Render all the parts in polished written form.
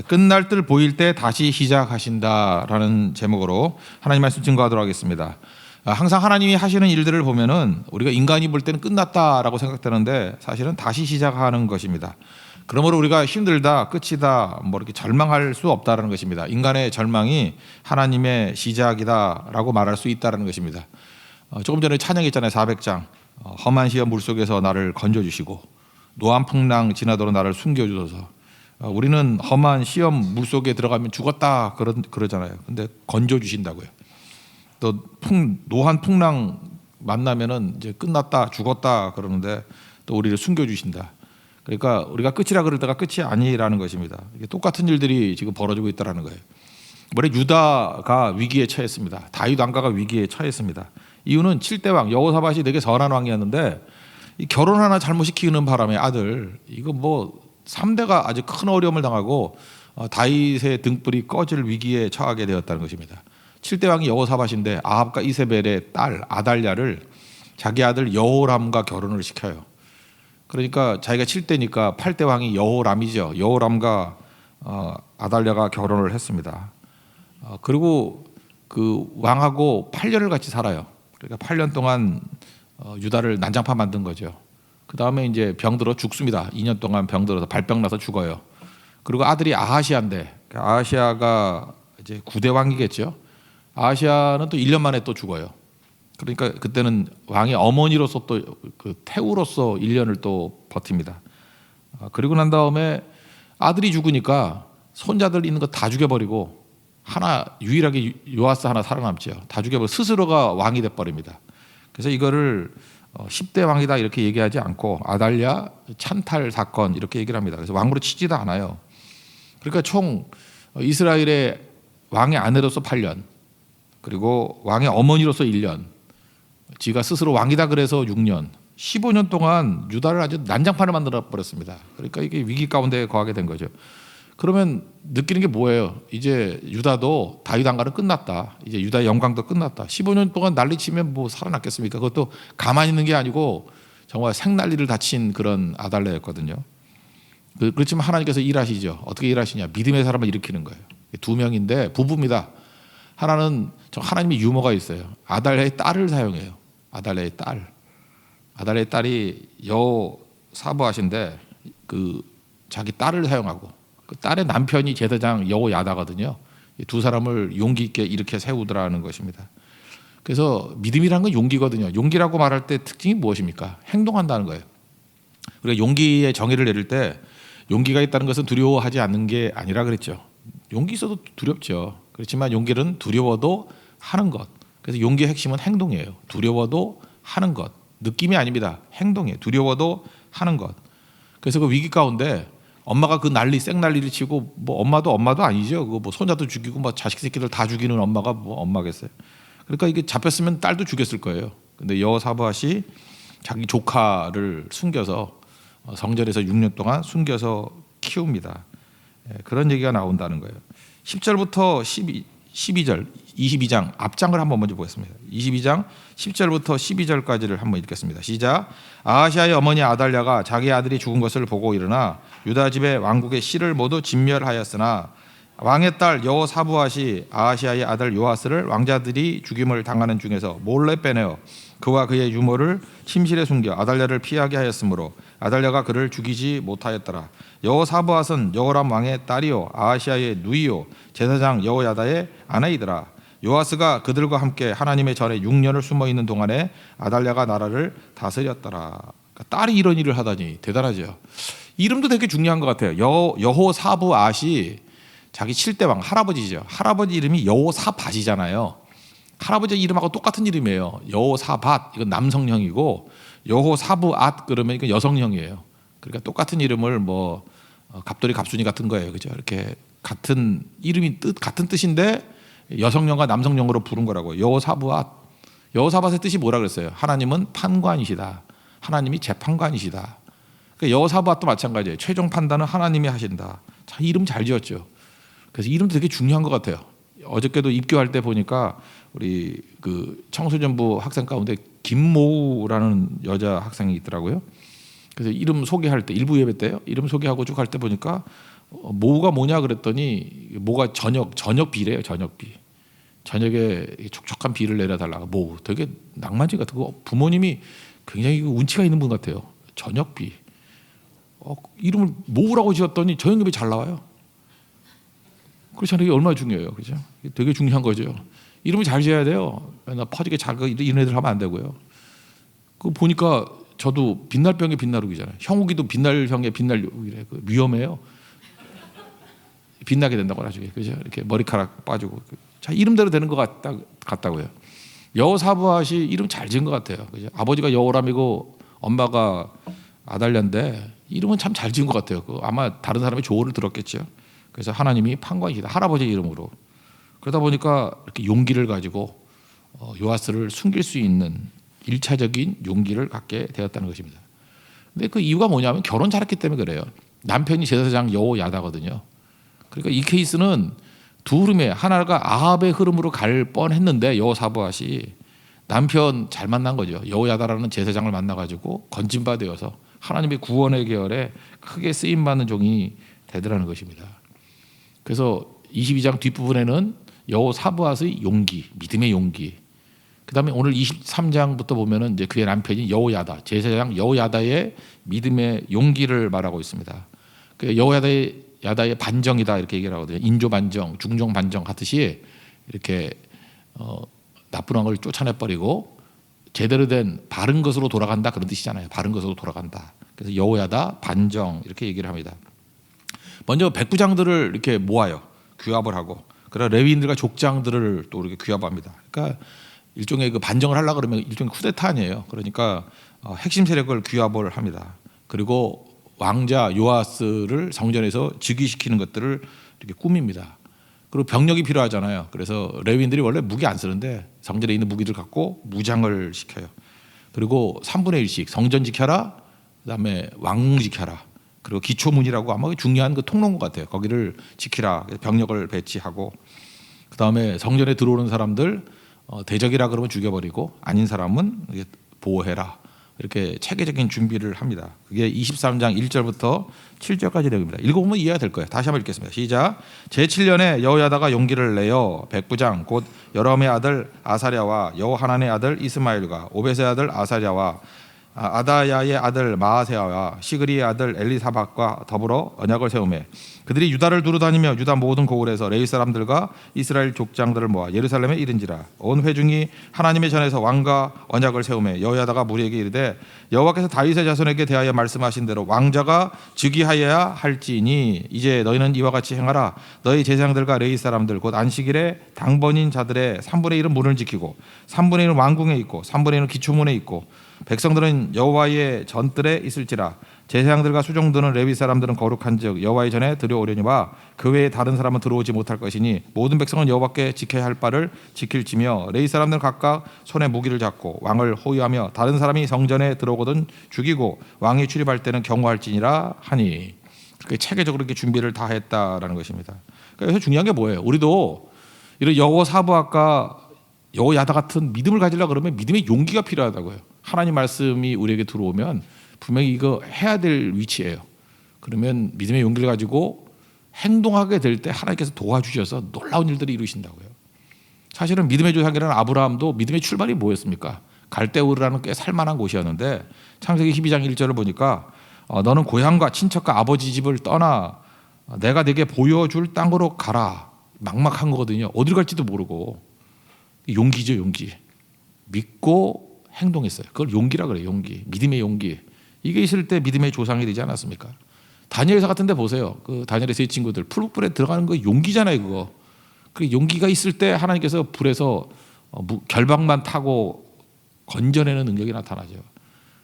끝날 듯 보일 때 다시 시작하신다라는 제목으로 하나님 말씀 증거하도록 하겠습니다. 항상 하나님이 하시는 일들을 보면은 우리가 인간이 볼 때는 끝났다라고 생각되는데 사실은 다시 시작하는 것입니다. 그러므로 우리가 힘들다, 끝이다, 뭐 이렇게 절망할 수 없다라는 것입니다. 인간의 절망이 하나님의 시작이다라고 말할 수 있다라는 것입니다. 조금 전에 찬양했잖아요. 400장. 험한 시험 물속에서 나를 건져주시고 노한 풍랑 지나도록 나를 숨겨주소서. 우리는 험한 시험 물속에 들어가면 죽었다 그러잖아요. 근데 건져주신다고요. 또 노한 풍랑 만나면은 이제 끝났다, 죽었다 그러는데 또 우리를 숨겨주신다. 그러니까 우리가 끝이라 그럴 때가 끝이 아니라는 것입니다. 이게 똑같은 일들이 지금 벌어지고 있다는 거예요. 원래 유다가 위기에 처했습니다. 다윗 왕가가 위기에 처했습니다. 이유는 7대 왕 여호사밧이 되게 선한 왕이었는데 이 결혼 하나 잘못시키는 바람에 아들 이거 뭐 3대가 아주 큰 어려움을 당하고 다윗의 등불이 꺼질 위기에 처하게 되었다는 것입니다. 7대 왕이 여호사밧인데 아합과 이세벨의 딸 아달랴를 자기 아들 여호람과 결혼을 시켜요. 그러니까 자기가 7대니까 8대 왕이 여호람이죠. 여호람과 아달랴가 결혼을 했습니다. 그리고 그 왕하고 8년을 같이 살아요. 그러니까 8년 동안 유다를 난장파 만든 거죠. 그 다음에 이제 병들어 죽습니다. 2년 동안 병들어서 발병 나서 죽어요. 그리고 아들이 아하시아인데 아하시아가 이제 9대 왕이겠죠. 아하시아는 또 1년 만에 또 죽어요. 그러니까 그때는 왕의 어머니로서 또 그 태우로서 1년을 또 버팁니다. 그리고 난 다음에 아들이 죽으니까 손자들 있는 거 다 죽여버리고 하나 유일하게 요아스 하나 살아남죠. 다 죽여버리고 스스로가 왕이 돼버립니다. 그래서 이거를 10대 왕이다 이렇게 얘기하지 않고 아달랴 찬탈 사건 이렇게 얘기를 합니다. 그래서 왕으로 치지도 않아요. 그러니까 총 이스라엘의 왕의 아내로서 8년 그리고 왕의 어머니로서 1년 지가 스스로 왕이다 그래서 6년 15년 동안 유다를 아주 난장판을 만들어 버렸습니다. 그러니까 이게 위기 가운데 거하게 된 거죠. 그러면 느끼는 게 뭐예요? 이제 유다도 다윗 왕가는 끝났다. 이제 유다의 영광도 끝났다. 15년 동안 난리치면 뭐 살아났겠습니까? 그것도 가만히 있는 게 아니고 정말 생난리를 다친 그런 아달랴였거든요. 그렇지만 하나님께서 일하시죠. 어떻게 일하시냐? 믿음의 사람을 일으키는 거예요. 두 명인데 부부입니다. 하나는 하나님의 유머가 있어요. 아달랴의 딸을 사용해요. 아달랴의 딸. 아달랴의 딸이 여호사밧인데 그 자기 딸을 사용하고 그 딸의 남편이 제사장 여호야다거든요. 두 사람을 용기 있게 이렇게 세우더라는 것입니다. 그래서 믿음이란 건 용기거든요. 용기라고 말할 때 특징이 무엇입니까? 행동한다는 거예요. 우리가 용기의 정의를 내릴 때 용기가 있다는 것은 두려워하지 않는 게 아니라 그랬죠. 용기 있어도 두렵죠. 그렇지만 용기는 두려워도 하는 것. 그래서 용기의 핵심은 행동이에요. 두려워도 하는 것. 느낌이 아닙니다. 행동이에요. 두려워도 하는 것. 그래서 그 위기 가운데 엄마가 그 생난리를 치고 뭐 엄마도 아니죠. 그거 뭐 손자도 죽이고 뭐 자식 새끼들 다 죽이는 엄마가 뭐 엄마겠어요. 그러니까 이게 잡혔으면 딸도 죽였을 거예요. 근데 여호사밧이 자기 조카를 숨겨서 성전에서 6년 동안 숨겨서 키웁니다. 그런 얘기가 나온다는 거예요. 10절부터 12절 22장 앞장을 한번 먼저 보겠습니다. 22장 10절부터 12절까지를 한번 읽겠습니다. 시작. 아하시아의 어머니 아달랴가 자기 아들이 죽은 것을 보고 일어나 유다 집의 왕국의 씨를 모두 진멸하였으나 왕의 딸 여호사부앗이 아하시아의 아들 요아스를 왕자들이 죽임을 당하는 중에서 몰래 빼내어 그와 그의 유모를 침실에 숨겨 아달랴를 피하게 하였으므로 아달랴가 그를 죽이지 못하였더라. 여호사부앗은 여호람 왕의 딸이요 아하시아의 누이요 제사장 여호야다의 아내이더라. 요아스가 그들과 함께 하나님의 전에 6년을 숨어있는 동안에 아달랴가 나라를 다스렸더라. 그러니까 딸이 이런 일을 하다니 대단하죠. 이름도 되게 중요한 것 같아요. 여호사부앗이 자기 7대 왕 할아버지죠. 할아버지 이름이 여호사밧이잖아요. 할아버지 이름하고 똑같은 이름이에요. 여호사밧 이건 남성형이고 여호사부앗 그러면 이건 여성형이에요. 그러니까 똑같은 이름을 뭐 갑돌이 갑순이 같은 거예요. 그죠? 이렇게 같은 이름이 같은 뜻인데 여성형과 남성형으로 부른 거라고. 여호사부앗. 여호사밧의 뜻이 뭐라 그랬어요? 하나님은 판관이시다. 하나님이 재판관이시다. 그러니까 여호사밧도 마찬가지예요. 최종 판단은 하나님이 하신다. 참 이름 잘 지었죠. 그래서 이름도 되게 중요한 것 같아요. 어저께도 입교할 때 보니까 우리 그 청소년부 학생 가운데 김모우라는 여자 학생이 있더라고요. 그래서 이름 소개할 때 일부 예배 때요. 이름 소개하고 쭉 할 때 보니까 모가 뭐냐 그랬더니 모가 저녁 비래요. 저녁 비. 저녁에 촉촉한 비를 내려달라고. 모 되게 낭만적 같은 거. 부모님이 굉장히 운치가 있는 분 같아요. 저녁 비. 이름을 모우라고 지었더니 저녁비 잘 나와요. 그렇잖아요. 이게 얼마나 중요해요, 그죠? 이게 되게 중요한 거죠. 이름을 잘 지어야 돼요. 나 퍼지게 작은 이런 애들 하면 안 되고요. 그 보니까 저도 빛날병의 빛나루기잖아요. 형욱이도 빛날형의 빛날루기래. 위험해요. 빛나게 된다고 나중에, 그죠? 이렇게 머리카락 빠지고. 자, 이름대로 되는 것 같다고요. 여호사부앗이 이름 잘 지은 것 같아요. 그죠? 아버지가 여호람이고 엄마가 아달랴인데 이름은 참 잘 지은 것 같아요. 아마 다른 사람의 조언을 들었겠죠. 그래서 하나님이 판관이시다. 할아버지 이름으로. 그러다 보니까 이렇게 용기를 가지고 요아스를 숨길 수 있는 1차적인 용기를 갖게 되었다는 것입니다. 근데 그 이유가 뭐냐면 결혼 잘했기 때문에 그래요. 남편이 제사장 여호야다거든요. 그러니까 이 케이스는 두 흐름에 하나가 아합의 흐름으로 갈 뻔했는데 여호사부앗이 남편 잘 만난 거죠. 여호야다라는 제사장을 만나가지고 건진바 되어서 하나님의 구원의 계열에 크게 쓰임받는 종이 되더라는 것입니다. 그래서 22장 뒷부분에는 여호사부앗의 용기, 믿음의 용기. 그다음에 오늘 23장부터 보면은 이제 그의 남편이 여호야다, 제사장 여호야다의 믿음의 용기를 말하고 있습니다. 그 여호야다의 반정이다 이렇게 얘기를 하거든요. 인조 반정, 중종 반정 같듯이 이렇게 나쁜 왕을 쫓아내 버리고 제대로 된 바른 것으로 돌아간다 그런 뜻이잖아요. 바른 것으로 돌아간다. 그래서 여호야다 반정 이렇게 얘기를 합니다. 먼저 백부장들을 이렇게 모아요. 규합을 하고. 그래서 레위인들과 족장들을 또 이렇게 규합합니다. 그러니까 일종의 그 반정을 하려 그러면 일종의 쿠데타 아니에요. 그러니까 핵심 세력을 규합을 합니다. 그리고 왕자 요아스를 성전에서 즉위시키는 것들을 이렇게 꾸밉니다. 그리고 병력이 필요하잖아요. 그래서 레위인들이 원래 무기 안 쓰는데 성전에 있는 무기를 갖고 무장을 시켜요. 그리고 3분의 1씩 성전 지켜라, 그다음에 왕궁 지켜라. 그리고 기초문이라고 아마 중요한 그 통로인 것 같아요. 거기를 지키라. 병력을 배치하고 그다음에 성전에 들어오는 사람들 대적이라 그러면 죽여버리고 아닌 사람은 보호해라. 이렇게 체계적인 준비를 합니다. 그게 23장 1절부터 7절까지 내용입니다. 읽어보면 이해가 될 거예요. 다시 한번 읽겠습니다. 시작. 제7년에 여호야다가 용기를 내어 백부장 곧 여러함의 아들 아사랴와 여호하난의 아들 이스마엘과 오벳의 아들 아사랴와 아다야의 아들 마아세아와 시그리의 아들 엘리사박과 더불어 언약을 세우매 그들이 유다를 두루다니며 유다 모든 고을에서 레위 사람들과 이스라엘 족장들을 모아 예루살렘에 이른지라. 온 회중이 하나님의 전에서 왕과 언약을 세우매 여호야다가 무리에게 이르되 여호와께서 다윗의 자손에게 대하여 말씀하신 대로 왕자가 즉위하여야 할지니 이제 너희는 이와 같이 행하라. 너희 제사장들과 레위 사람들 곧 안식일에 당번인 자들의 3분의 1은 문을 지키고 3분의 1은 왕궁에 있고 3분의 1은 기초문에 있고 백성들은 여호와의 전뜰에 있을지라. 제사장들과 수종드는 레위 사람들은 거룩한즉 여호와의 전에 들여오려니와 그 외에 다른 사람은 들어오지 못할 것이니 모든 백성은 여호와께 지켜야 할 바를 지킬지며 레위 사람들은 각각 손에 무기를 잡고 왕을 호위하며 다른 사람이 성전에 들어오거든 죽이고 왕이 출입할 때는 경호할지니라 하니. 그렇게 체계적으로 이렇게 준비를 다 했다라는 것입니다. 그러니까 여기서 중요한 게 뭐예요? 우리도 이런 여호사부앗과 여호야다 같은 믿음을 가지려고 그러면 믿음의 용기가 필요하다고요. 하나님 말씀이 우리에게 들어오면 분명히 이거 해야 될 위치예요. 그러면 믿음의 용기를 가지고 행동하게 될 때 하나님께서 도와주셔서 놀라운 일들을 이루신다고요. 사실은 믿음의 조상이라는 아브라함도 믿음의 출발이 뭐였습니까? 갈대우르라는 꽤 살만한 곳이었는데 창세기 12장 1절을 보니까 너는 고향과 친척과 아버지 집을 떠나 내가 네게 보여줄 땅으로 가라. 막막한 거거든요. 어디로 갈지도 모르고. 용기죠, 용기. 믿고 행동했어요. 그걸 용기라 그래요. 용기. 믿음의 용기. 이게 있을 때 믿음의 조상이 되지 않았습니까? 다니엘서 같은 데 보세요. 그 다니엘의 세 친구들 풀불에 들어가는 거 용기잖아요, 그거. 그 용기가 있을 때 하나님께서 불에서 결박만 타고 건져내는 능력이 나타나죠.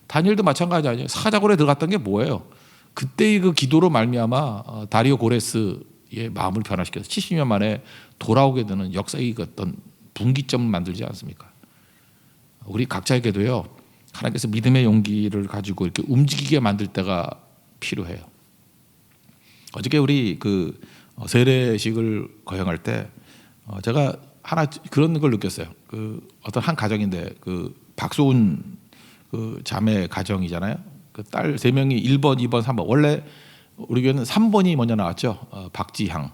다니엘도 마찬가지 아니에요. 사자굴에 들어갔던 게 뭐예요? 그때의 그 기도로 말미암아 다리오 고레스의 마음을 변화시켜서 70년 만에 돌아오게 되는 역사의 어떤 분기점을 만들지 않습니까? 우리 각자에게도요. 하나님께서 믿음의 용기를 가지고 이렇게 움직이게 만들 때가 필요해요. 어저께 우리 그 세례식을 거행할 때 제가 하나 그런 걸 느꼈어요. 그 어떤 한 가정인데 그 박소은 그 자매 가정이잖아요. 그 딸 3명이 1번, 2번, 3번 원래 우리 교회는 3번이 먼저 나왔죠. 박지향.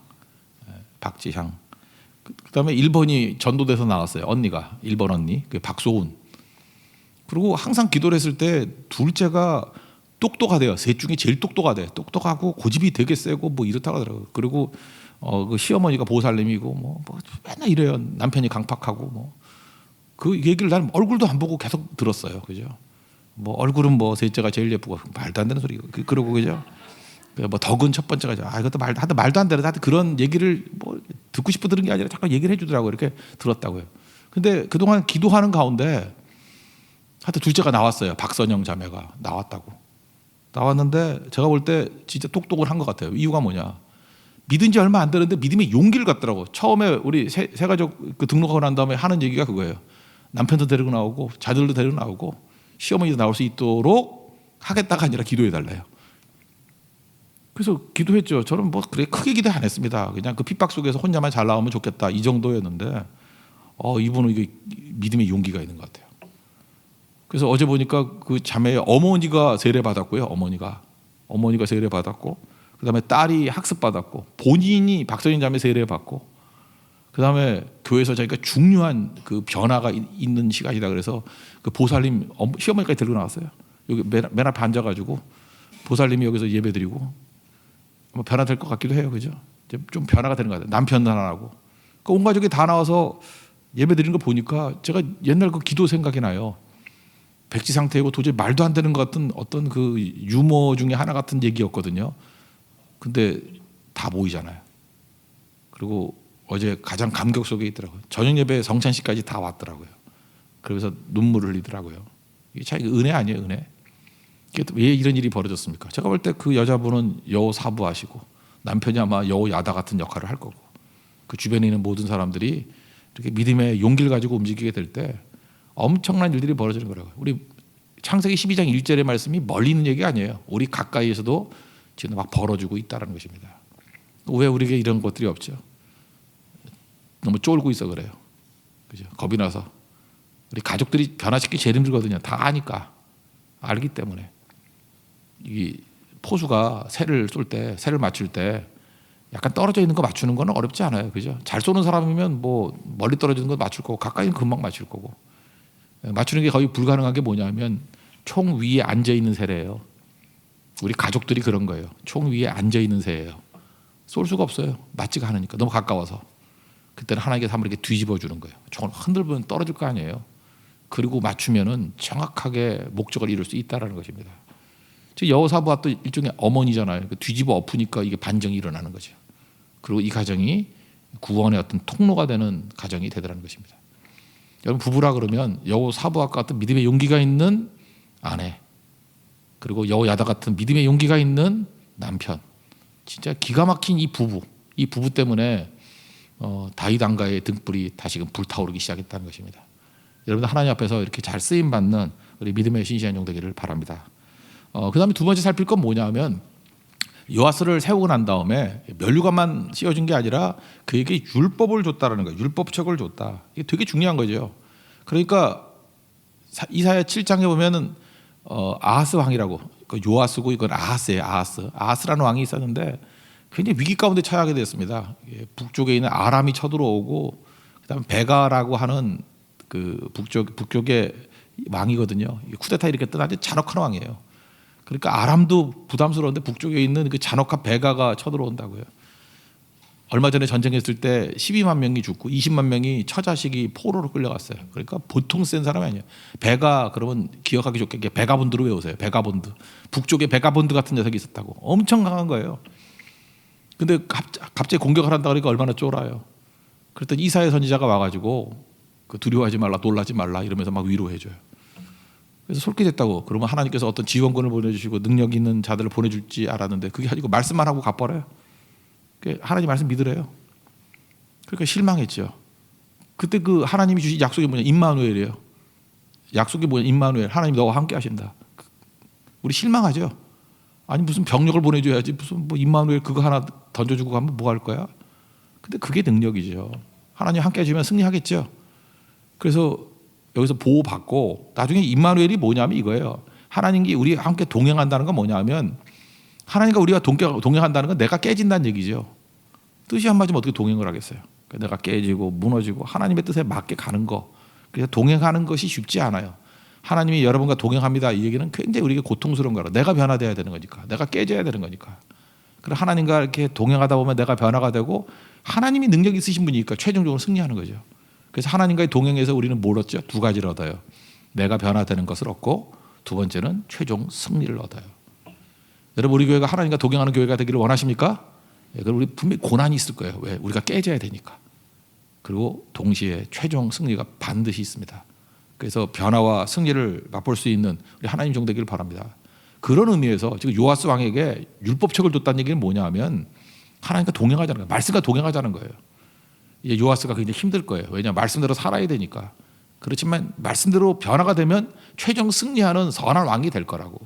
박지향. 그다음에 1번이 전도돼서 나왔어요. 언니가 1번 언니, 그 박소운. 그리고 항상 기도를 했을 때 둘째가 똑똑하대요. 셋 중에 제일 똑똑하대. 똑똑하고 고집이 되게 세고 뭐 이렇다고 하더라고요. 그리고 그 시어머니가 보살님이고 뭐 맨날 이래요. 남편이 강팍하고 뭐 그 얘기를 난 얼굴도 안 보고 계속 들었어요. 그죠? 뭐 얼굴은 뭐 셋째가 제일 예쁘고 말도 안 되는 소리. 그러고 그죠? 뭐 덕은 첫 번째가 이것도 말도 안 되는 하여튼 그런 얘기를 뭐 듣고 싶어 들은 게 아니라 자꾸 얘기를 해주더라고요. 이렇게 들었다고요. 근데 그동안 기도하는 가운데 하여튼 둘째가 나왔어요. 박선영 자매가 나왔는데 제가 볼 때 진짜 똑똑을 한 것 같아요. 이유가 뭐냐? 믿은 지 얼마 안 되는데 믿음의 용기를 갖더라고. 처음에 우리 세 가족 그 등록하고 난 다음에 하는 얘기가 그거예요. 남편도 데리고 나오고 자들도 데리고 나오고 시어머니도 나올 수 있도록 하겠다가 아니라 기도해달래요. 그래서 기도했죠. 저는 뭐 그래 크게 기도 안 했습니다. 그냥 그 핍박 속에서 혼자만 잘 나오면 좋겠다 이 정도였는데 이분은 이게 믿음의 용기가 있는 것 같아요. 그래서 어제 보니까 그 자매의 어머니가 세례 받았고요. 어머니가 세례 받았고, 그다음에 딸이 학습 받았고, 본인이 박선인 자매 세례 받고, 그다음에 교회에서 자기가 중요한 그 변화가 있는 시간이다 그래서 그 보살님 시어머니까지 데리고 나왔어요. 여기 맨 앞에 앉아가지고 보살님이 여기서 예배드리고 뭐 변화될 것 같기도 해요, 그죠? 좀 변화가 되는 것 같아요. 남편 하나하고 그 온 가족이 다 나와서 예배드리는 거 보니까 제가 옛날 그 기도 생각이 나요. 백지 상태이고 도저히 말도 안 되는 것 같은 어떤 그 유머 중에 하나 같은 얘기였거든요. 근데 다 모이잖아요. 그리고 어제 가장 감격 속에 있더라고요. 저녁 예배 성찬 씨까지 다 왔더라고요. 그러면서 눈물을 흘리더라고요. 이게 참 은혜 아니에요, 은혜? 왜 이런 일이 벌어졌습니까? 제가 볼 때 그 여자분은 여호 사부하시고 남편이 아마 여호 야다 같은 역할을 할 거고 그 주변에 있는 모든 사람들이 이렇게 믿음의 용기를 가지고 움직이게 될 때 엄청난 일들이 벌어지는 거라고요. 우리 창세기 12장 1절의 말씀이 멀리 있는 얘기 아니에요. 우리 가까이에서도 지금 막 벌어지고 있다는 것입니다. 왜 우리에게 이런 것들이 없죠? 너무 쫄고 있어 그래요. 그죠? 겁이 나서. 우리 가족들이 변화시키기 제일 힘들거든요. 다 아니까. 알기 때문에. 이 포수가 새를 쏠 때, 새를 맞출 때 약간 떨어져 있는 거 맞추는 건 어렵지 않아요. 그죠? 잘 쏘는 사람이면 뭐 멀리 떨어지는 거 맞출 거고 가까이는 금방 맞출 거고. 맞추는 게 거의 불가능한 게 뭐냐면 총 위에 앉아 있는 새래요. 우리 가족들이 그런 거예요. 총 위에 앉아 있는 새예요. 쏠 수가 없어요. 맞지가 않으니까 너무 가까워서. 그때는 하나님께서 한번 이렇게 뒤집어 주는 거예요. 총을 흔들면 떨어질 거 아니에요. 그리고 맞추면은 정확하게 목적을 이룰 수 있다라는 것입니다. 즉 여호사부가 또 일종의 어머니잖아요. 뒤집어 엎으니까 이게 반정이 일어나는 거죠. 그리고 이 가정이 구원의 어떤 통로가 되는 가정이 되더라는 것입니다. 여러분 부부라 그러면 여호사부와 같은 믿음의 용기가 있는 아내, 그리고 여호야다 같은 믿음의 용기가 있는 남편, 진짜 기가 막힌 이 부부 때문에 다윗 왕가의 등불이 다시금 불타오르기 시작했다는 것입니다. 여러분들 하나님 앞에서 이렇게 잘 쓰임 받는 우리 믿음의 신실한 종 되기를 바랍니다. 그다음에 두 번째 살필 건 뭐냐면 요아스를 세우고 난 다음에 면류관만 씌워준 게 아니라 그에게 율법을 줬다라는 거예요. 율법책을 줬다. 이게 되게 중요한 거죠. 그러니까 이사야 7장에 보면은 아하스 왕이라고, 그 요아스고 이건 아하스예요. 아하스라는 왕이 있었는데 굉장히 위기 가운데 처하게 됐습니다. 북쪽에 있는 아람이 쳐들어오고 그다음에 베가라고 하는 그 북쪽의 왕이거든요. 쿠데타 이렇게 뜬 아주 잔혹한 왕이에요. 그러니까 아람도 부담스러운데 북쪽에 있는 그 잔혹한 베가가 쳐들어온다고요. 얼마 전에 전쟁했을 때 12만 명이 죽고 20만 명이 처자식이 포로로 끌려갔어요. 그러니까 보통 센 사람이 아니에요. 베가 그러면 기억하기 좋게 베가본드로 외우세요. 베가본드. 북쪽에 베가본드 같은 녀석이 있었다고. 엄청 강한 거예요. 근데 갑자기 공격을 한다 그러니까 얼마나 쫄아요. 그랬더니 이사야 선지자가 와가지고 그 두려워하지 말라, 놀라지 말라 이러면서 막 위로해줘요. 그래서 솔깃했다고. 그러면 하나님께서 어떤 지원군을 보내주시고 능력 있는 자들을 보내줄지 알았는데 그게 아니고 말씀만 하고 가버려요. 하나님 말씀 믿으래요. 그러니까 실망했죠. 그때 그 하나님이 주신 약속이 뭐냐? 임마누엘이에요. 약속이 뭐냐? 임마누엘. 하나님 너와 함께 하신다. 우리 실망하죠. 아니 무슨 병력을 보내줘야지 무슨 뭐 임마누엘 그거 하나 던져주고 가면 뭐 할 거야? 근데 그게 능력이죠. 하나님 함께 하시면 승리하겠죠. 그래서 여기서 보호받고 나중에 임마누엘이 뭐냐면 이거예요. 하나님이 우리 함께 동행한다는 건 뭐냐면 하나님과 우리가 동행한다는 건 내가 깨진다는 얘기죠. 뜻이 안 맞으면 어떻게 동행을 하겠어요. 내가 깨지고 무너지고 하나님의 뜻에 맞게 가는 거. 그래서 동행하는 것이 쉽지 않아요. 하나님이 여러분과 동행합니다. 이 얘기는 굉장히 우리에게 고통스러운 거라. 내가 변화돼야 되는 거니까. 내가 깨져야 되는 거니까. 그리고 하나님과 이렇게 동행하다 보면 내가 변화가 되고 하나님이 능력이 있으신 분이니까 최종적으로 승리하는 거죠. 그래서 하나님과의 동행에서 우리는 뭘 얻죠? 두 가지를 얻어요. 내가 변화되는 것을 얻고 두 번째는 최종 승리를 얻어요. 여러분 우리 교회가 하나님과 동행하는 교회가 되기를 원하십니까? 그럼 우리 분명히 고난이 있을 거예요. 왜? 우리가 깨져야 되니까. 그리고 동시에 최종 승리가 반드시 있습니다. 그래서 변화와 승리를 맛볼 수 있는 우리 하나님 종 되기를 바랍니다. 그런 의미에서 지금 요아스 왕에게 율법책을 줬다는 얘기는 뭐냐 하면 하나님과 동행하자는 거예요. 말씀과 동행하자는 거예요. 이제 요아스가 굉장히 힘들 거예요. 왜냐하면 말씀대로 살아야 되니까. 그렇지만 말씀대로 변화가 되면 최종 승리하는 선한 왕이 될 거라고.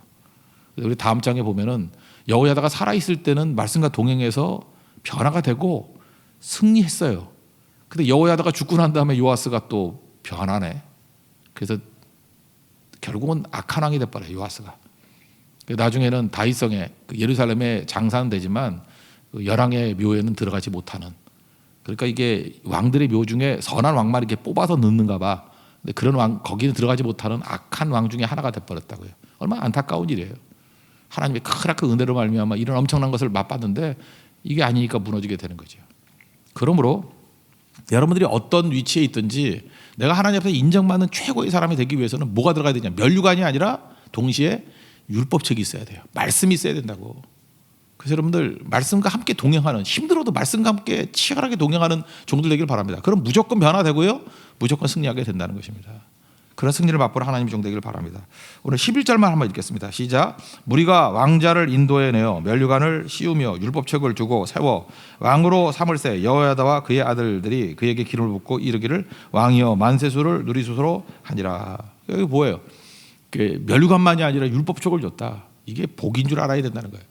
우리 다음 장에 보면은 여호야다가 살아있을 때는 말씀과 동행해서 변화가 되고 승리했어요. 근데 여호야다가 죽고 난 다음에 요아스가 또 변하네. 그래서 결국은 악한 왕이 돼버려요. 요아스가. 나중에는 다윗성에 예루살렘에 장사는 되지만 열왕의 묘에는 들어가지 못하는. 그러니까 이게 왕들의 묘 중에 선한 왕만 이렇게 뽑아서 넣는가 봐. 근데 그런 왕 거기는 들어가지 못하는 악한 왕 중에 하나가 돼버렸다고요. 얼마나 안타까운 일이에요. 하나님의 크나큰 은혜로 말미암아 이런 엄청난 것을 맛봤는데 이게 아니니까 무너지게 되는 거죠. 그러므로 여러분들이 어떤 위치에 있든지 내가 하나님 앞에서 인정받는 최고의 사람이 되기 위해서는 뭐가 들어가야 되냐? 면류관이 아니라 동시에 율법책이 있어야 돼요. 말씀이 있어야 된다고. 그래서 여러분들 말씀과 함께 동행하는, 힘들어도 말씀과 함께 치열하게 동행하는 종들 되길 바랍니다. 그럼 무조건 변화되고요, 무조건 승리하게 된다는 것입니다. 그런 승리를 맛보러 하나님의 종 되기를 바랍니다. 오늘 11절만 한번 읽겠습니다. 시작. 무리가 왕자를 인도해내어 면류관을 씌우며 율법책을 두고 세워 왕으로 삼을새 여호야다와 그의 아들들이 그에게 기름을 붓고 이르기를 왕이여 만세수를 누리소서로 하니라. 여기 뭐예요? 면류관만이 아니라 율법책을 줬다. 이게 복인 줄 알아야 된다는 거예요.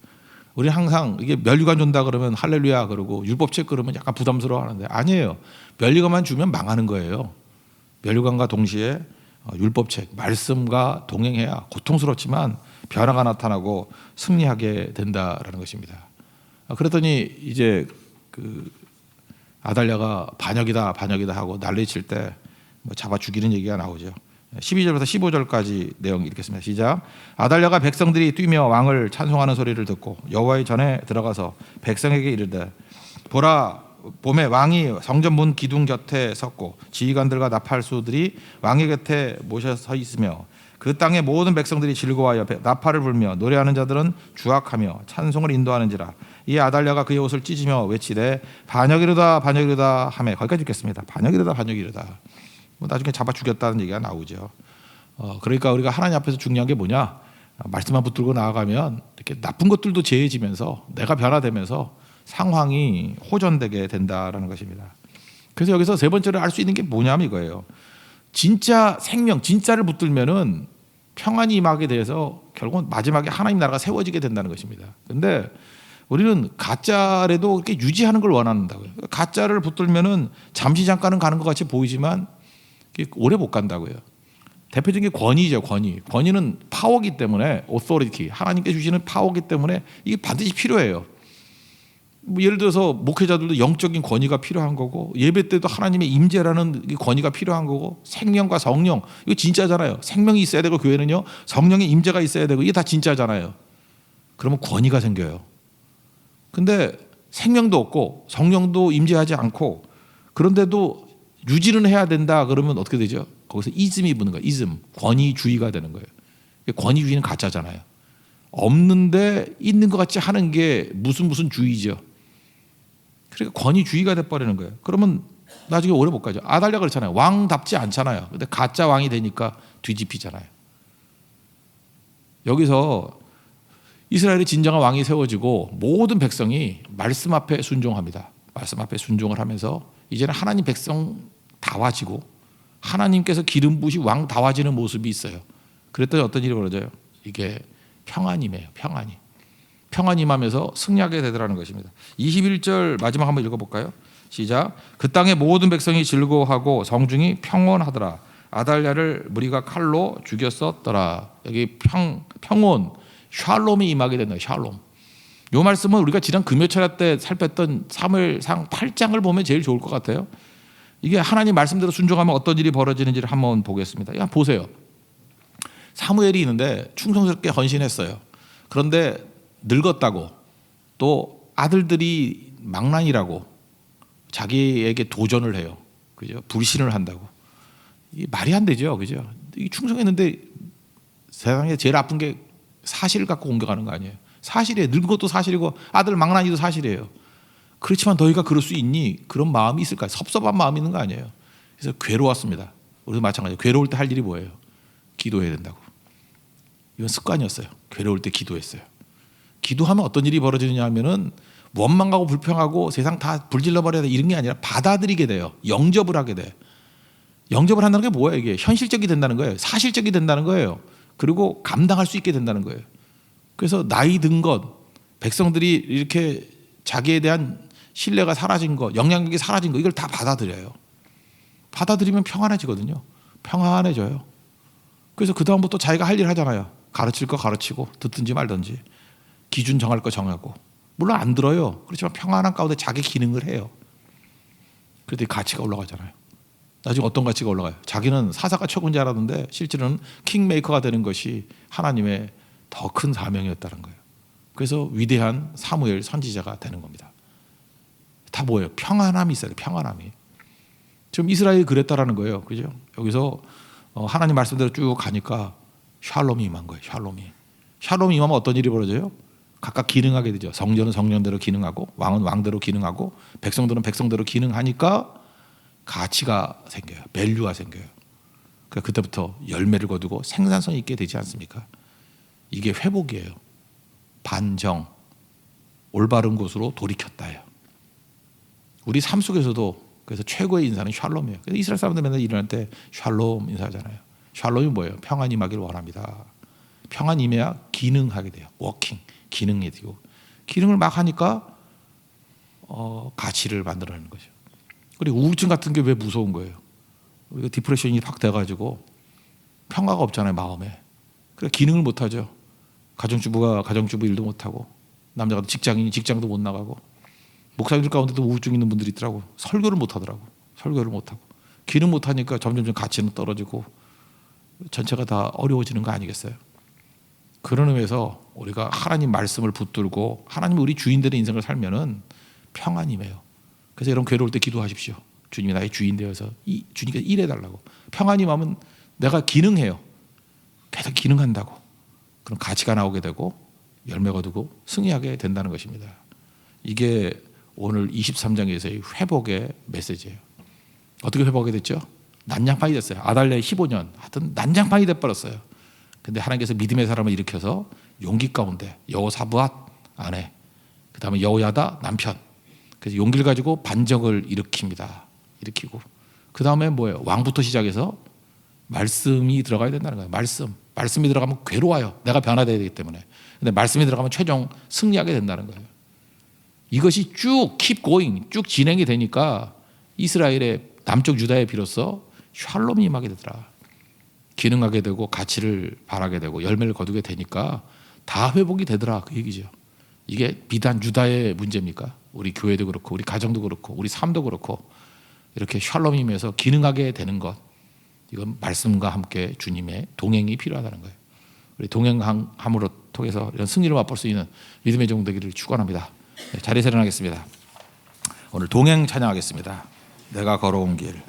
우리 항상 이게 면류관 준다 그러면 할렐루야 그러고 율법책 그러면 약간 부담스러워 하는데 아니에요. 면류관만 주면 망하는 거예요. 면류관과 동시에 율법책, 말씀과 동행해야 고통스럽지만 변화가 나타나고 승리하게 된다라는 것입니다. 그랬더니 이제 그 아달랴가 반역이다 하고 난리칠 때 뭐 잡아 죽이는 얘기가 나오죠. 12절부터 15절까지 내용 읽겠습니다. 시작. 아달랴가 백성들이 뛰며 왕을 찬송하는 소리를 듣고 여호와의 전에 들어가서 백성에게 이르되 보라 봄에 왕이 성전 문 기둥 곁에 섰고 지휘관들과 나팔수들이 왕의 곁에 모셔 서 있으며 그 땅의 모든 백성들이 즐거워하여 나팔을 불며 노래하는 자들은 주악하며 찬송을 인도하는지라. 이 아달랴가 그의 옷을 찢으며 외치되 반역이르다 반역이르다 하며 거기까지 읽겠습니다. 반역이르다 반역이르다. 뭐 나중에 잡아 죽였다는 얘기가 나오죠. 그러니까 우리가 하나님 앞에서 중요한 게 뭐냐? 말씀만 붙들고 나아가면 이렇게 나쁜 것들도 제해지면서 내가 변화되면서 상황이 호전되게 된다라는 것입니다. 그래서 여기서 세 번째로 알 수 있는 게 뭐냐면 이거예요. 진짜 생명, 진짜를 붙들면은 평안이 임하게 돼서 결국은 마지막에 하나님 나라가 세워지게 된다는 것입니다. 그런데 우리는 가짜라도 이렇게 유지하는 걸 원한다고요. 가짜를 붙들면은 잠시 잠깐은 가는 것 같이 보이지만 오래 못 간다고요. 대표적인 게 권위죠. 권위는 파워기 때문에 authority, 하나님께 주시는 파워기 때문에 이게 반드시 필요해요. 뭐 예를 들어서 목회자들도 영적인 권위가 필요한 거고 예배 때도 하나님의 임재라는 권위가 필요한 거고 생명과 성령 이거 진짜잖아요. 생명이 있어야 되고 교회는요 성령의 임재가 있어야 되고 이게 다 진짜잖아요. 그러면 권위가 생겨요. 근데 생명도 없고 성령도 임재하지 않고 그런데도 유지는 해야 된다 그러면 어떻게 되죠? 거기서 이즘이 붙는 거예요. 이즘, 권위주의가 되는 거예요. 권위주의는 가짜잖아요. 없는데 있는 것 같이 하는 게 무슨 주의죠. 그러니까 권위주의가 돼버리는 거예요. 그러면 나중에 오래 못 가죠. 아달랴 그렇잖아요. 왕답지 않잖아요. 근데 가짜 왕이 되니까 뒤집히잖아요. 여기서 이스라엘의 진정한 왕이 세워지고 모든 백성이 말씀 앞에 순종합니다. 말씀 앞에 순종을 하면서 이제는 하나님 백성 다와지고 하나님께서 기름 부으시 왕 다와지는 모습이 있어요. 그랬더니 어떤 일이 벌어져요? 이게 평안임이에요. 평안이 임하면서 승리하게 되더라는 것입니다. 21절 마지막 한번 읽어볼까요? 시작. 그 땅의 모든 백성이 즐거워하고 성중이 평온하더라. 아달랴를 무리가 칼로 죽였었더라. 여기 평온, 샬롬이 임하게 된다. 샬롬. 이 말씀은 우리가 지난 금요철야 때 살폈던 사무엘상 8장을 보면 제일 좋을 것 같아요. 이게 하나님 말씀대로 순종하면 어떤 일이 벌어지는지를 한번 보겠습니다. 그냥 보세요. 사무엘이 있는데 충성스럽게 헌신했어요. 그런데 늙었다고 또 아들들이 망난이라고 자기에게 도전을 해요. 그죠? 불신을 한다고. 이게 말이 안 되죠. 그죠? 이 충성했는데 세상에 제일 아픈 게 사실을 갖고 공격하는 거 아니에요. 사실이에요. 늙은 것도 사실이고 아들 망나니도 사실이에요. 그렇지만 너희가 그럴 수 있니? 그런 마음이 있을까요? 섭섭한 마음이 있는 거 아니에요. 그래서 괴로웠습니다. 우리도 마찬가지예요. 괴로울 때 할 일이 뭐예요? 기도해야 된다고. 이건 습관이었어요. 괴로울 때 기도했어요. 기도하면 어떤 일이 벌어지느냐 하면은 원망하고 불평하고 세상 다 불질러 버려야 돼 이런 게 아니라 받아들이게 돼요. 영접을 하게 돼. 영접을 한다는 게 뭐예요? 이게 현실적이 된다는 거예요. 사실적이 된다는 거예요. 그리고 감당할 수 있게 된다는 거예요. 그래서 나이 든 것, 백성들이 이렇게 자기에 대한 신뢰가 사라진 것, 영향력이 사라진 것 이걸 다 받아들여요. 받아들이면 평안해지거든요. 평안해져요. 그래서 그 다음부터 자기가 할 일 하잖아요. 가르칠 거 가르치고 듣든지 말든지 기준 정할 거 정하고 물론 안 들어요. 그렇지만 평안한 가운데 자기 기능을 해요. 그랬더니 가치가 올라가잖아요. 나중에 어떤 가치가 올라가요? 자기는 사사가 최고인 줄 알았는데 실제로는 킹메이커가 되는 것이 하나님의 더 큰 사명이었다는 거예요. 그래서 위대한 사무엘 선지자가 되는 겁니다. 다 뭐예요? 평안함이 있어요. 평안함이. 지금 이스라엘이 그랬다라는 거예요. 그죠? 여기서 하나님 말씀대로 쭉 가니까 샬롬이 임한 거예요. 샬롬이 임하면 어떤 일이 벌어져요? 각각 기능하게 되죠. 성전은 성전대로 기능하고 왕은 왕대로 기능하고 백성들은 백성대로 기능하니까 가치가 생겨요. 밸류가 생겨요. 그러니까 그때부터 열매를 거두고 생산성 있게 되지 않습니까? 이게 회복이에요. 반정, 올바른 곳으로 돌이켰다예요. 우리 삶 속에서도 그래서 최고의 인사는 샬롬이에요. 그래서 이스라엘 사람들 맨날 일어날 때 샬롬 인사하잖아요. 샬롬이 뭐예요? 평안 임하기를 원합니다. 평안 임해야 기능하게 돼요. 워킹, 기능이 되고 기능을 막 하니까 가치를 만들어내는 거죠. 그리고 우울증 같은 게 왜 무서운 거예요? 우리가 디프레션이 확 돼가지고 평화가 없잖아요, 마음에. 그래 기능을 못 하죠. 가정주부가 가정주부 일도 못 하고 남자가 직장인이 직장도 못 나가고 목사님들 가운데도 우울증 있는 분들이 있더라고. 설교를 못 하더라고. 설교를 못 하고 기능 못 하니까 점점 가치는 떨어지고 전체가 다 어려워지는 거 아니겠어요? 그런 의미에서 우리가 하나님 말씀을 붙들고 하나님이 우리 주인들의 인생을 살면은 평안이에요. 그래서 여러분 괴로울 때 기도하십시오. 주님이 나의 주인 되어서 주님께서 일해달라고. 평안이 마음은 내가 기능해요. 계속 기능한다고. 그럼 가치가 나오게 되고 열매 거두고 승리하게 된다는 것입니다. 이게 오늘 23장에서의 회복의 메시지예요. 어떻게 회복이 됐죠? 난장판이 됐어요. 아달랴 15년 하여튼 난장판이 돼버렸어요. 근데 하나님께서 믿음의 사람을 일으켜서 용기 가운데 여호사밧 아내, 그 다음에 여호야다 남편, 그래서 용기를 가지고 반정을 일으키고 그 다음에 뭐예요? 왕부터 시작해서 말씀이 들어가야 된다는 거예요. 말씀이 들어가면 괴로워요. 내가 변화되어야 되기 때문에. 근데 말씀이 들어가면 최종 승리하게 된다는 거예요. 이것이 쭉 keep going, 쭉 진행이 되니까 이스라엘의 남쪽 유다에 비로소 샬롬이 임하게 되더라. 기능하게 되고 가치를 바라게 되고 열매를 거두게 되니까 다 회복이 되더라 그 얘기죠. 이게 비단 유다의 문제입니까? 우리 교회도 그렇고 우리 가정도 그렇고 우리 삶도 그렇고 이렇게 샬롬이 임해서 기능하게 되는 것, 이건 말씀과 함께 주님의 동행이 필요하다는 거예요. 우리 동행함으로 통해서 이런 승리를 맛볼 수 있는 믿음의 종 되기를 축원합니다. 자리에서 일어나겠습니다. 오늘 동행 찬양하겠습니다. 내가 걸어온 길.